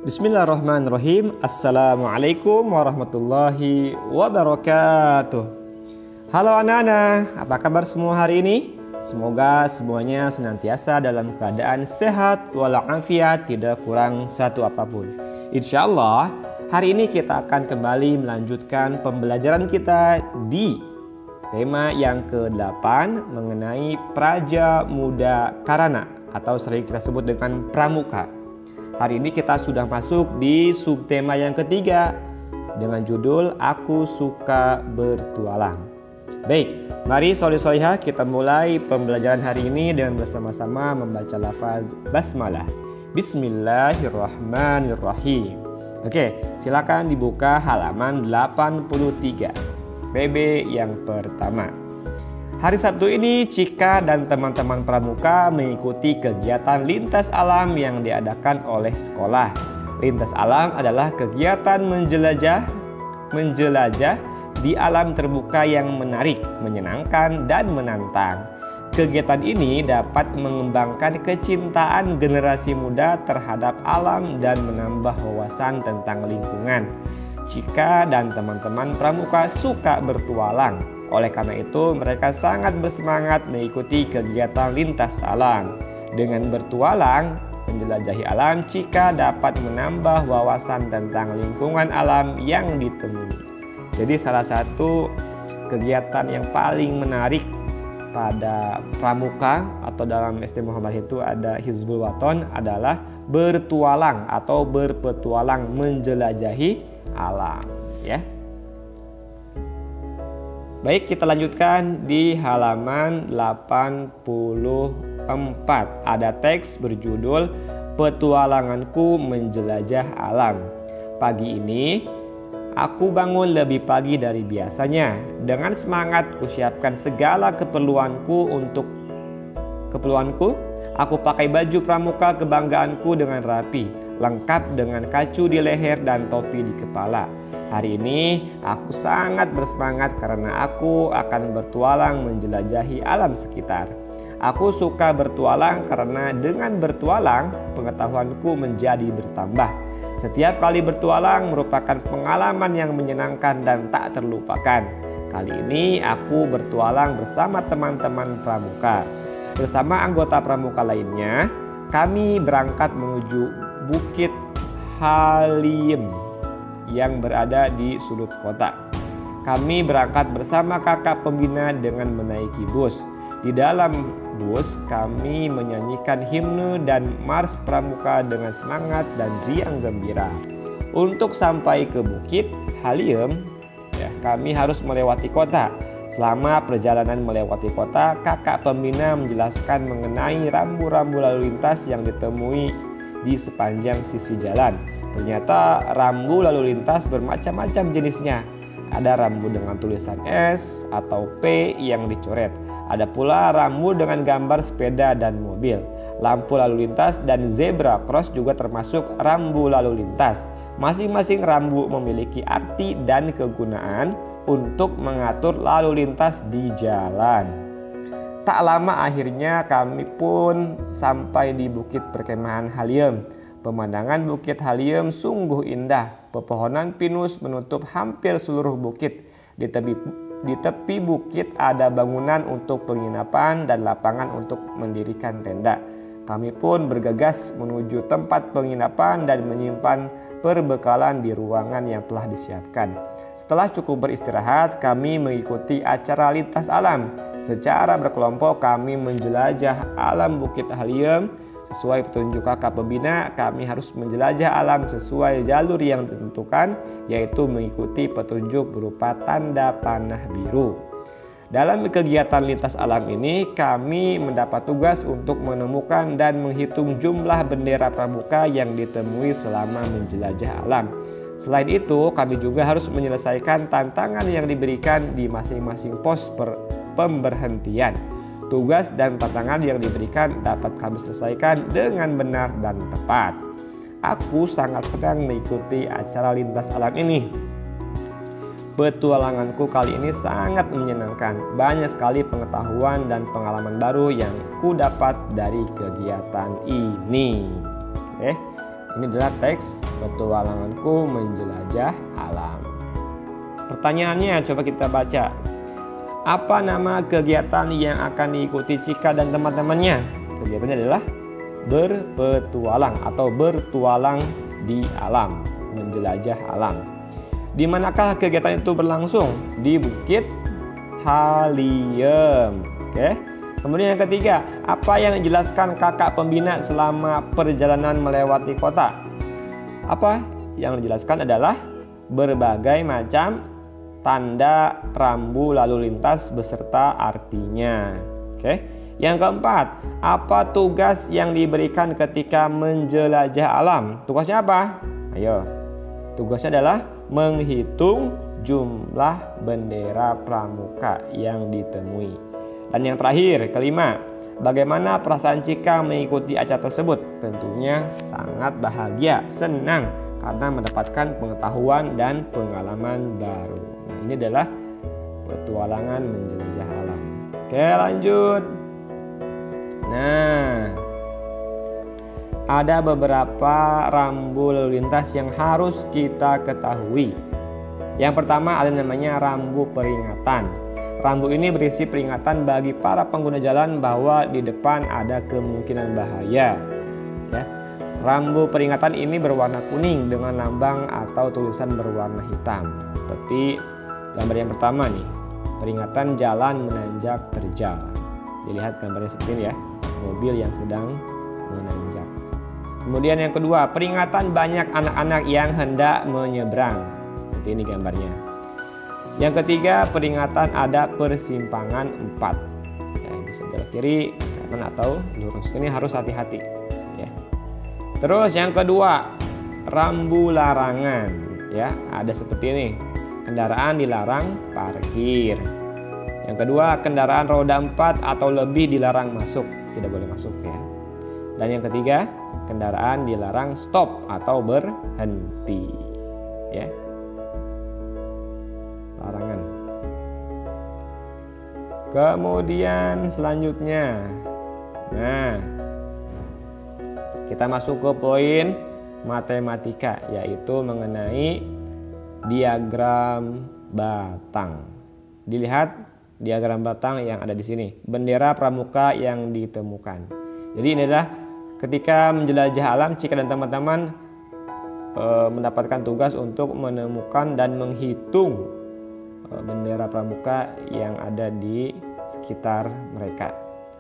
Bismillahirrahmanirrahim. Assalamualaikum warahmatullahi wabarakatuh. Halo anak-anak, apa kabar semua hari ini? Semoga semuanya senantiasa dalam keadaan sehat walafiat, tidak kurang satu apapun. Insya Allah hari ini kita akan kembali melanjutkan pembelajaran kita di tema yang ke-8 mengenai Praja Muda Karana atau sering kita sebut dengan Pramuka. Hari ini kita sudah masuk di subtema yang ketiga dengan judul Aku Suka Bertualang. Baik, mari solih-solihah kita mulai pembelajaran hari ini dengan bersama-sama membaca lafaz basmalah. Bismillahirrahmanirrahim. Oke, silakan dibuka halaman 83. PB yang pertama. Hari Sabtu ini Cika dan teman-teman pramuka mengikuti kegiatan lintas alam yang diadakan oleh sekolah. Lintas alam adalah kegiatan menjelajah di alam terbuka yang menarik, menyenangkan, dan menantang. Kegiatan ini dapat mengembangkan kecintaan generasi muda terhadap alam dan menambah wawasan tentang lingkungan. Cika dan teman-teman pramuka suka bertualang. Oleh karena itu, mereka sangat bersemangat mengikuti kegiatan lintas alam. Dengan bertualang, menjelajahi alam, Cika dapat menambah wawasan tentang lingkungan alam yang ditemui. Jadi salah satu kegiatan yang paling menarik pada pramuka atau dalam SD Muhammad itu ada Hizbul Waton adalah bertualang atau berpetualang menjelajahi alam, ya. Baik, kita lanjutkan di halaman 84. Ada teks berjudul Petualanganku Menjelajah Alam. Pagi ini aku bangun lebih pagi dari biasanya. Dengan semangat kusiapkan segala keperluanku. Aku pakai baju pramuka kebanggaanku dengan rapi, lengkap dengan kacu di leher dan topi di kepala. Hari ini aku sangat bersemangat karena aku akan bertualang menjelajahi alam sekitar. Aku suka bertualang karena dengan bertualang pengetahuanku menjadi bertambah. Setiap kali bertualang merupakan pengalaman yang menyenangkan dan tak terlupakan. Kali ini aku bertualang bersama teman-teman pramuka. Bersama anggota pramuka lainnya, kami berangkat menuju Bukit Halim yang berada di sudut kota. Kami berangkat bersama kakak pembina dengan menaiki bus. Di dalam bus kami menyanyikan himne dan mars pramuka dengan semangat dan riang gembira. Untuk sampai ke Bukit Halim, kami harus melewati kota. Selama perjalanan melewati kota, kakak pembina menjelaskan mengenai rambu-rambu lalu lintas yang ditemui di sepanjang sisi jalan. Ternyata rambu lalu lintas bermacam-macam jenisnya. Ada rambu dengan tulisan S atau P yang dicoret. Ada pula rambu dengan gambar sepeda dan mobil. Lampu lalu lintas dan zebra cross juga termasuk rambu lalu lintas. Masing-masing rambu memiliki arti dan kegunaan untuk mengatur lalu lintas di jalan. Tak lama akhirnya kami pun sampai di Bukit Perkemahan Halim. Pemandangan Bukit Halim sungguh indah. Pepohonan pinus menutup hampir seluruh bukit. Di tepi bukit ada bangunan untuk penginapan dan lapangan untuk mendirikan tenda. Kami pun bergegas menuju tempat penginapan dan menyimpan perbekalan di ruangan yang telah disiapkan. Setelah cukup beristirahat, kami mengikuti acara lintas alam. Secara berkelompok kami menjelajah alam Bukit Halim. Sesuai petunjuk kakak pembina, kami harus menjelajah alam sesuai jalur yang ditentukan, yaitu mengikuti petunjuk berupa tanda panah biru. Dalam kegiatan lintas alam ini, kami mendapat tugas untuk menemukan dan menghitung jumlah bendera pramuka yang ditemui selama menjelajah alam. Selain itu, kami juga harus menyelesaikan tantangan yang diberikan di masing-masing pos pemberhentian. Tugas dan tantangan yang diberikan dapat kami selesaikan dengan benar dan tepat. Aku sangat senang mengikuti acara lintas alam ini. Petualanganku kali ini sangat menyenangkan. Banyak sekali pengetahuan dan pengalaman baru yang ku dapat dari kegiatan ini. Ini adalah teks petualanganku menjelajah alam. Pertanyaannya coba kita baca. Apa nama kegiatan yang akan diikuti Cika dan teman-temannya? Kegiatannya adalah berpetualang atau bertualang di alam, menjelajah alam. Di manakah kegiatan itu berlangsung? Di Bukit Haliem. Oke. Kemudian yang ketiga, apa yang dijelaskan kakak pembina selama perjalanan melewati kota? Apa yang dijelaskan adalah berbagai macam tanda rambu lalu lintas beserta artinya. Oke. Yang keempat, apa tugas yang diberikan ketika menjelajah alam? Tugasnya apa? Ayo. Tugasnya adalah menghitung jumlah bendera pramuka yang ditemui. Dan yang terakhir, kelima, bagaimana perasaan Cika mengikuti acara tersebut? Tentunya sangat bahagia, senang karena mendapatkan pengetahuan dan pengalaman baru. Nah, ini adalah petualangan menjelajah alam. Oke, lanjut. Nah, ada beberapa rambu lalu lintas yang harus kita ketahui. Yang pertama ada namanya rambu peringatan. Rambu ini berisi peringatan bagi para pengguna jalan bahwa di depan ada kemungkinan bahaya. Ya. Rambu peringatan ini berwarna kuning dengan lambang atau tulisan berwarna hitam. Seperti gambar yang pertama nih, peringatan jalan menanjak terjal. Dilihat gambarnya seperti ini ya, mobil yang sedang menanjak. Kemudian yang kedua, peringatan banyak anak-anak yang hendak menyeberang. Seperti ini gambarnya. Yang ketiga, peringatan ada persimpangan 4. Ya, bisa belok kiri, kanan atau lurus. Ini harus hati-hati. Ya. Terus yang kedua, rambu larangan. Ya, ada seperti ini. Kendaraan dilarang parkir. Yang kedua, kendaraan roda 4 atau lebih dilarang masuk. Tidak boleh masuk ya. Dan yang ketiga, kendaraan dilarang stop atau berhenti. Ya. Larangan. Kemudian selanjutnya, nah, kita masuk ke poin matematika, yaitu mengenai diagram batang. Dilihat diagram batang yang ada di sini, bendera pramuka yang ditemukan. Jadi ini adalah ketika menjelajah alam, Cika dan teman-teman mendapatkan tugas untuk menemukan dan menghitung bendera pramuka yang ada di sekitar mereka.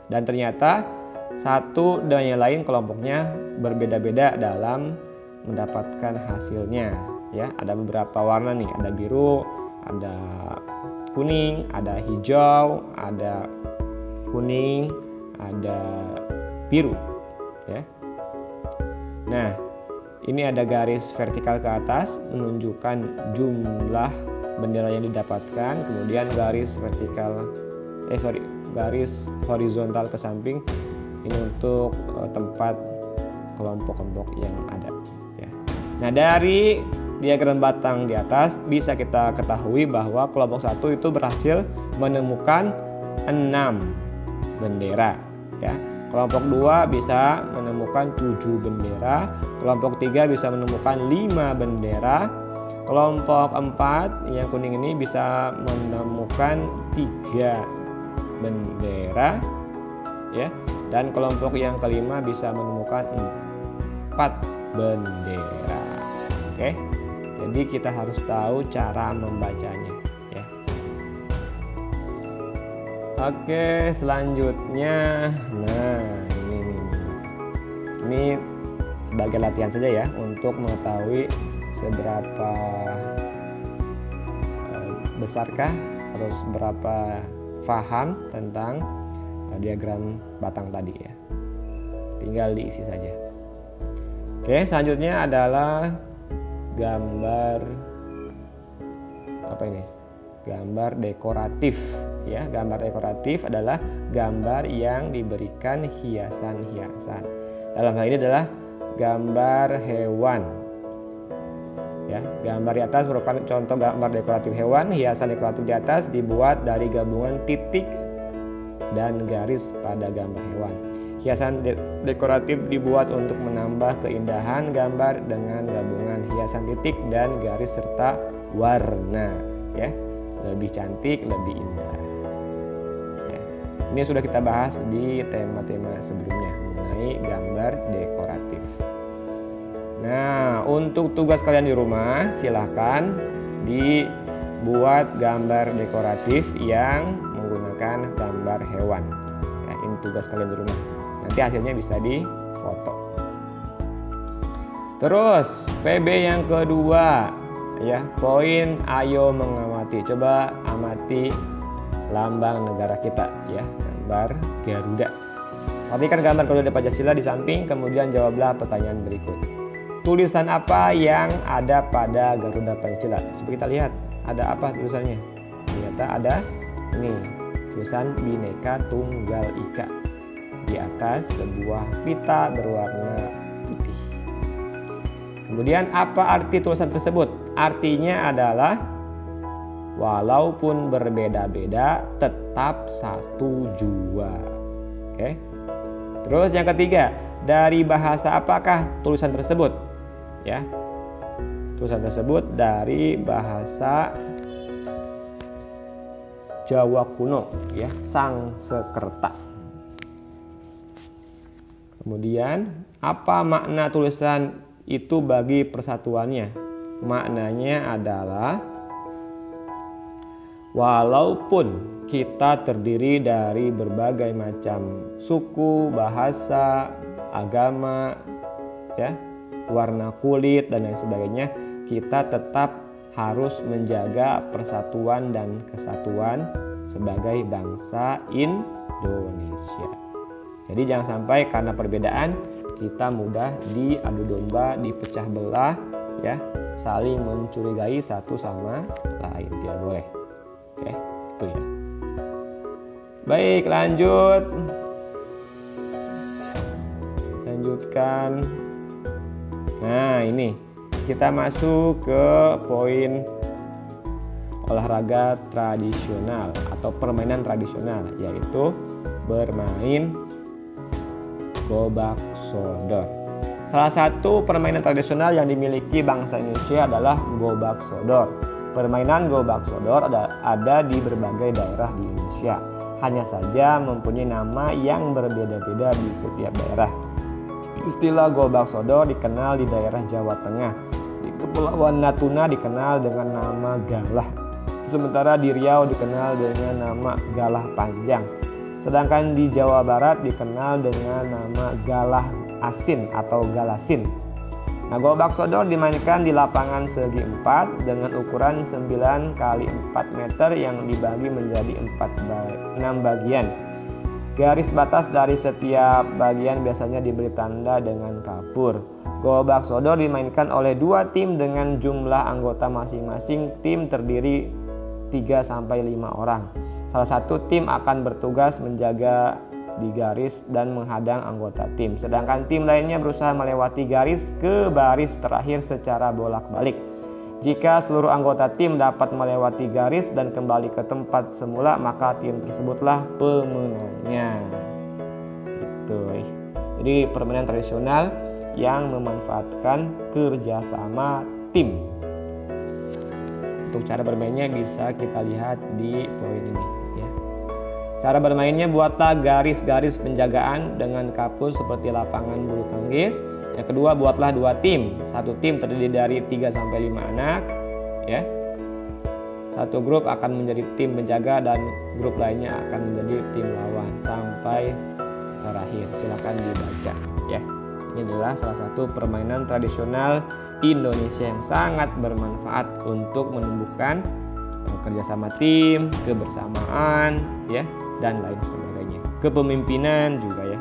Dan ternyata satu dan yang lain kelompoknya berbeda-beda dalam mendapatkan hasilnya. Ya, ada beberapa warna nih, ada biru, ada kuning, ada hijau, ada kuning, ada biru. Ya. Nah, ini ada garis vertikal ke atas menunjukkan jumlah bendera yang didapatkan, kemudian garis garis horizontal ke samping ini untuk tempat kelompok-kelompok yang ada. Ya. Nah, dari diagram batang di atas bisa kita ketahui bahwa kelompok 1 itu berhasil menemukan 6 bendera. Ya. Kelompok 2 bisa menemukan 7 bendera, kelompok 3 bisa menemukan 5 bendera. Kelompok 4 yang kuning ini bisa menemukan 3 bendera ya. Dan kelompok yang kelima bisa menemukan 4 bendera. Oke. Jadi kita harus tahu cara membacanya ya. Oke, selanjutnya nah ini sebagai latihan saja ya untuk mengetahui seberapa besarkah atau seberapa paham tentang diagram batang tadi ya. Tinggal diisi saja. Oke, selanjutnya adalah gambar apa ini? Gambar dekoratif ya. Gambar dekoratif adalah gambar yang diberikan hiasan-hiasan. Dalam hal ini adalah gambar hewan. Ya, gambar di atas merupakan contoh gambar dekoratif hewan. Hiasan dekoratif di atas dibuat dari gabungan titik dan garis pada gambar hewan. Hiasan dekoratif dibuat untuk menambah keindahan gambar dengan gabungan hiasan titik dan garis serta warna, ya. Lebih cantik, lebih indah. Ya. Ini sudah kita bahas di tema-tema sebelumnya mengenai gambar dekoratif. Nah, untuk tugas kalian di rumah, silahkan dibuat gambar dekoratif yang menggunakan gambar hewan. Ya, ini tugas kalian di rumah. Nanti hasilnya bisa difoto. Terus PB yang kedua, ya, poin ayo mengamati. Coba amati lambang negara kita, ya, gambar Garuda. Perhatikan gambar Garuda Pancasila di samping, kemudian jawablah pertanyaan berikut. Tulisan apa yang ada pada Garuda Pancasila? Coba kita lihat, ada apa tulisannya? Ternyata ada ini, tulisan Bhinneka Tunggal Ika di atas sebuah pita berwarna putih. Kemudian apa arti tulisan tersebut? Artinya adalah walaupun berbeda-beda tetap satu jua. Oke. Terus yang ketiga, dari bahasa apakah tulisan tersebut? Ya, tulisan tersebut dari bahasa Jawa kuno, ya, Sangsekerta. Kemudian apa makna tulisan itu bagi persatuannya? Maknanya adalah walaupun kita terdiri dari berbagai macam suku, bahasa, agama, ya, warna kulit dan lain sebagainya, kita tetap harus menjaga persatuan dan kesatuan sebagai bangsa Indonesia. Jadi jangan sampai karena perbedaan kita mudah diadu domba, dipecah belah, ya, saling mencurigai satu sama lain, tidak boleh. Oke, itu ya. Baik, lanjutkan. Nah, ini kita masuk ke poin olahraga tradisional atau permainan tradisional, yaitu bermain gobak sodor. Salah satu permainan tradisional yang dimiliki bangsa Indonesia adalah gobak sodor. Permainan gobak sodor ada di berbagai daerah di Indonesia. Hanya saja mempunyai nama yang berbeda-beda di setiap daerah. Istilah gobak sodor dikenal di daerah Jawa Tengah. Di Kepulauan Natuna dikenal dengan nama galah. Sementara di Riau dikenal dengan nama galah panjang. Sedangkan di Jawa Barat dikenal dengan nama galah asin atau galasin. Nah, gobak sodor dimainkan di lapangan segi 4 dengan ukuran 9 x 4 meter yang dibagi menjadi 6 bagian. Garis batas dari setiap bagian biasanya diberi tanda dengan kapur. Gobak sodor dimainkan oleh 2 tim dengan jumlah anggota masing-masing tim terdiri 3-5 orang. Salah satu tim akan bertugas menjaga di garis dan menghadang anggota tim. Sedangkan tim lainnya berusaha melewati garis ke baris terakhir secara bolak-balik. Jika seluruh anggota tim dapat melewati garis dan kembali ke tempat semula, maka tim tersebutlah pemenangnya. Gitu. Jadi permainan tradisional yang memanfaatkan kerjasama tim. Untuk cara bermainnya bisa kita lihat di poin ini, ya. Cara bermainnya, buatlah garis-garis penjagaan dengan kapur seperti lapangan bulu tangkis. Yang kedua, buatlah 2 tim. Satu tim terdiri dari 3-5 anak, ya. Satu grup akan menjadi tim penjaga dan grup lainnya akan menjadi tim lawan sampai terakhir. Silakan dibaca, ya. Ini adalah salah satu permainan tradisional Indonesia yang sangat bermanfaat untuk menumbuhkan kerjasama tim, kebersamaan, ya, dan lain sebagainya. Kepemimpinan juga, ya.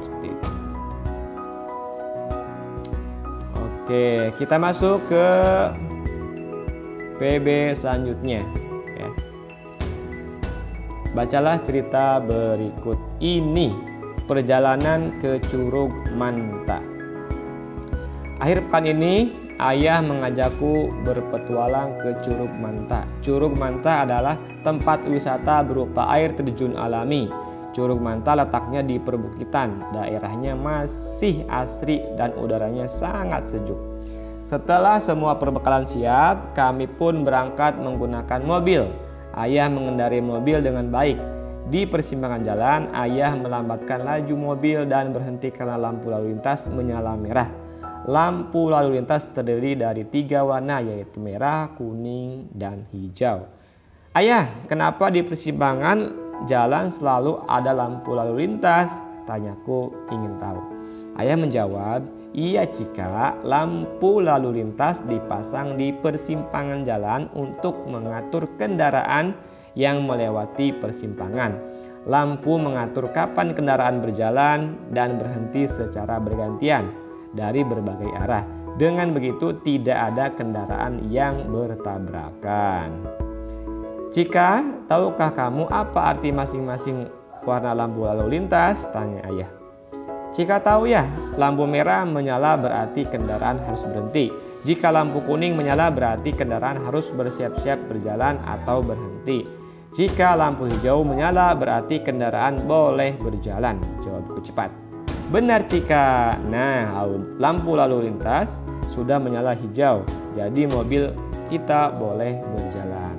Seperti itu. Oke, kita masuk ke PB selanjutnya, ya. Bacalah cerita berikut ini. Perjalanan ke Curug Manta. Akhir pekan ini ayah mengajakku berpetualang ke Curug Manta. Curug Manta adalah tempat wisata berupa air terjun alami Curug Manta letaknya di perbukitan, daerahnya masih asri dan udaranya sangat sejuk. Setelah semua perbekalan siap, kami pun berangkat menggunakan mobil. Ayah mengendarai mobil dengan baik. Di persimpangan jalan, ayah melambatkan laju mobil dan berhenti karena lampu lalu lintas menyala merah. Lampu lalu lintas terdiri dari 3 warna, yaitu merah, kuning, dan hijau. Ayah, kenapa di persimpangan jalan selalu ada lampu lalu lintas? Tanyaku ingin tahu. Ayah menjawab, iya Cika, lampu lalu lintas dipasang di persimpangan jalan untuk mengatur kendaraan yang melewati persimpangan. Lampu mengatur kapan kendaraan berjalan dan berhenti secara bergantian dari berbagai arah. Dengan begitu tidak ada kendaraan yang bertabrakan. Cika, tahukah kamu apa arti masing-masing warna lampu lalu lintas? Tanya ayah. Cika tahu ya, lampu merah menyala berarti kendaraan harus berhenti. Jika lampu kuning menyala berarti kendaraan harus bersiap-siap berjalan atau berhenti. Jika lampu hijau menyala berarti kendaraan boleh berjalan. Jawabku cepat. Benar Cika. Nah, lampu lalu lintas sudah menyala hijau, jadi mobil kita boleh berjalan.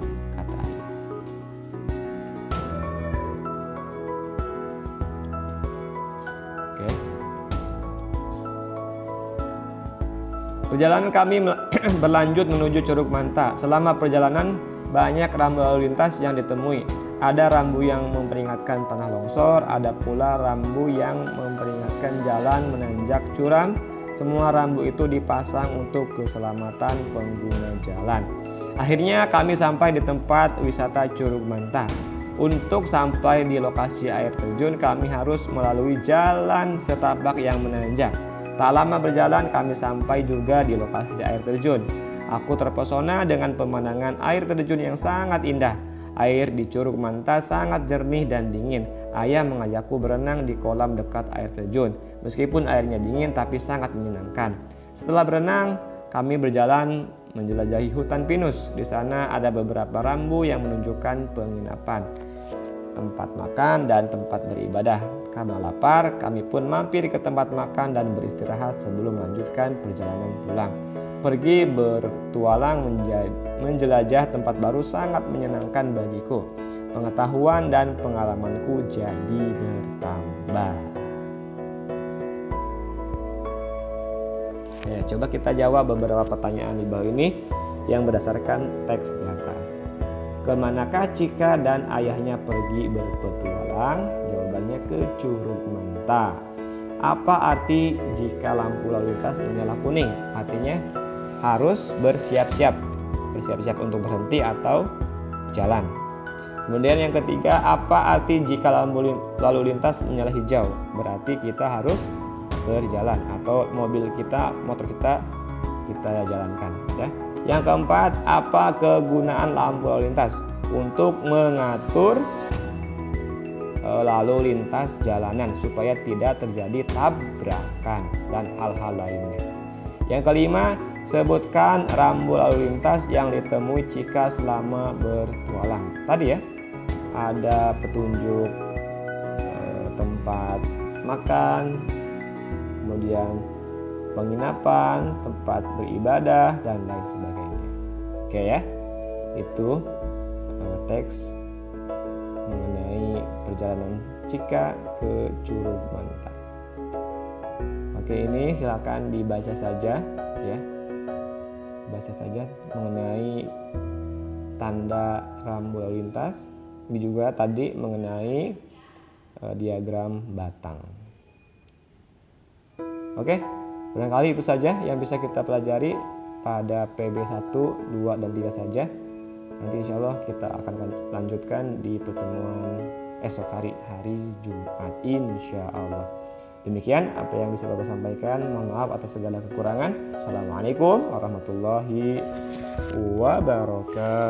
Perjalanan kami berlanjut menuju Curug Manta. Selama perjalanan banyak rambu lalu lintas yang ditemui. Ada rambu yang memperingatkan tanah longsor, ada pula rambu yang memperingatkan jalan menanjak curam. Semua rambu itu dipasang untuk keselamatan pengguna jalan. Akhirnya kami sampai di tempat wisata Curug Manta. Untuk sampai di lokasi air terjun kami harus melalui jalan setapak yang menanjak. Tak lama berjalan kami sampai juga di lokasi air terjun. Aku terpesona dengan pemandangan air terjun yang sangat indah. Air di Curug Manta sangat jernih dan dingin. Ayah mengajakku berenang di kolam dekat air terjun. Meskipun airnya dingin tapi sangat menyenangkan. Setelah berenang, kami berjalan menjelajahi hutan pinus. Di sana ada beberapa rambu yang menunjukkan penginapan, tempat makan, dan tempat beribadah. Karena lapar, kami pun mampir ke tempat makan dan beristirahat sebelum melanjutkan perjalanan pulang. Pergi bertualang menjelajah tempat baru sangat menyenangkan bagiku. Pengetahuan dan pengalamanku jadi bertambah. Ya, coba kita jawab beberapa pertanyaan di bawah ini yang berdasarkan teks di atas. Kemanakah Cika dan ayahnya pergi berpetualang? Jawabannya ke Curug Manta. Apa arti jika lampu lalu lintas menyala kuning? Artinya harus bersiap-siap untuk berhenti atau jalan. Kemudian yang ketiga, apa arti jika lampu lalu lintas menyala hijau? Berarti kita harus berjalan atau motor kita jalankan ya. Yang keempat, apa kegunaan lampu lalu lintas? Untuk mengatur lalu lintas jalanan supaya tidak terjadi tabrakan dan hal-hal lainnya. Yang kelima, sebutkan rambu lalu lintas yang ditemui Cika selama bertualang. Tadi ya, ada petunjuk tempat makan, kemudian penginapan, tempat beribadah, dan lain sebagainya. Oke ya, itu teks mengenai perjalanan Cika ke Curug Manta. Oke, ini silakan dibaca saja ya. Baca saja mengenai tanda rambu lalu lintas. Ini juga tadi mengenai diagram batang. Oke, barangkali itu saja yang bisa kita pelajari pada PB 1, 2, dan 3 saja. Nanti insya Allah kita akan lanjutkan di pertemuan esok hari Jumat insya Allah. Demikian apa yang bisa Bapak sampaikan. Mohon maaf atas segala kekurangan. Assalamualaikum warahmatullahi wabarakatuh.